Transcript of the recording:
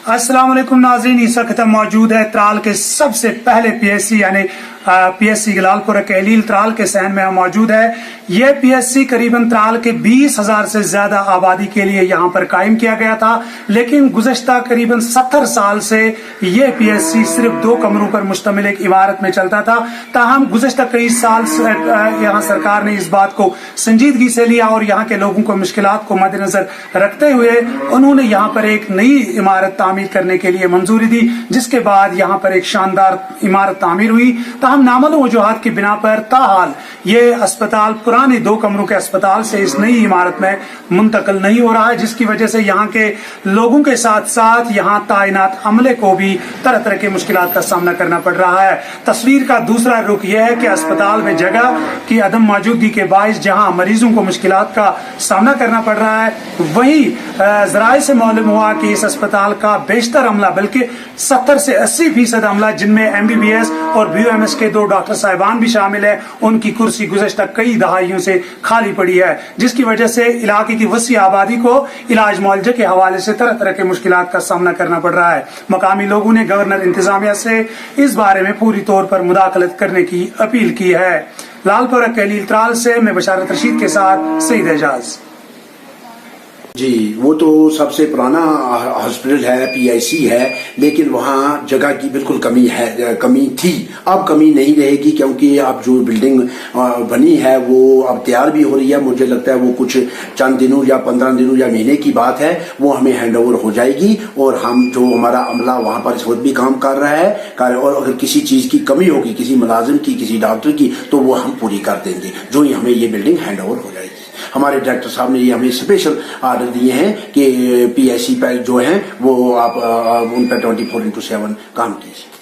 अस्सलाम वालेकुम नाज़रीन, इस वक्त हम मौजूद है त्राल के सबसे पहले पीएससी यानी पीएससी लालपुरा कहलील त्राल के सहन में हम मौजूद है। यह पीएससी करीबन त्राल के 20,000 से ज्यादा आबादी के लिए यहाँ पर कायम किया गया था, लेकिन गुज़श्ता करीबन 70 साल से यह पीएससी सिर्फ 2 कमरों पर मुश्तमिल एक इमारत में चलता था। ताहम गुज़श्ता कई साल यहाँ सरकार ने इस बात को संजीदगी से लिया और यहाँ के लोगों को मुश्किलात को मद्देनजर रखते हुए उन्होंने यहाँ पर एक नई इमारत तामीर करने के लिए मंजूरी दी, जिसके बाद यहाँ पर एक शानदार इमारत तामीर हुई। ताहम नामालूम वजूहात की बिना पर ताहाल ये अस्पताल पुराने 2 कमरों के अस्पताल से इस नई इमारत में मुंतकिल नहीं हो रहा है, जिसकी वजह से यहाँ के लोगों के साथ साथ यहाँ तैनात अमले को भी तरह तरह की मुश्किलात का सामना करना पड़ रहा है। तस्वीर का दूसरा रुख यह है कि अस्पताल में जगह की अदम मौजूदगी के बायस जहाँ मरीजों को मुश्किलात का सामना करना पड़ रहा है, वहीं जराए से मालूम हुआ कि इस अस्पताल का बेशतर अमला बल्कि 70 से 80% अमला, जिनमें MBBS और BOMS के 2 डॉक्टर साहिबान भी शामिल है, उनकी कुर्सी गुज़श्ता कई दहाइयों से खाली पड़ी है, जिसकी वजह से इलाके की वसी आबादी को इलाज मुआवजे के हवाले से तरह तरह के मुश्किलात का सामना करना पड़ रहा है। मकामी लोगों ने गवर्नर इंतजामिया से इस बारे में पूरी तौर पर मुदाखलत करने की अपील की है। लालपुरा कहलील त्राल से मैं बशारत रशीद के साथ सईद एजाज। जी, वो तो सबसे पुराना हॉस्पिटल है, PIC है, लेकिन वहाँ जगह की बिल्कुल कमी थी। अब कमी नहीं रहेगी, क्योंकि अब जो बिल्डिंग बनी है वो अब तैयार भी हो रही है। मुझे लगता है वो कुछ चंद दिनों या 15 दिनों या महीने की बात है, वो हमें हैंड ओवर हो जाएगी और हम जो हमारा अमला वहाँ पर इस वक्त भी काम कर रहा है और अगर किसी चीज की कमी होगी, किसी मुलाजिम की, किसी डॉक्टर की, तो वो हम पूरी कर देंगे, जो ही हमें ये बिल्डिंग हैंड ओवर हो जाएगी। हमारे डायरेक्टर साहब ने ये हमें स्पेशल आर्डर दिए हैं कि PIC पर जो है वो आप उन पर 24/7 काम कीजिए।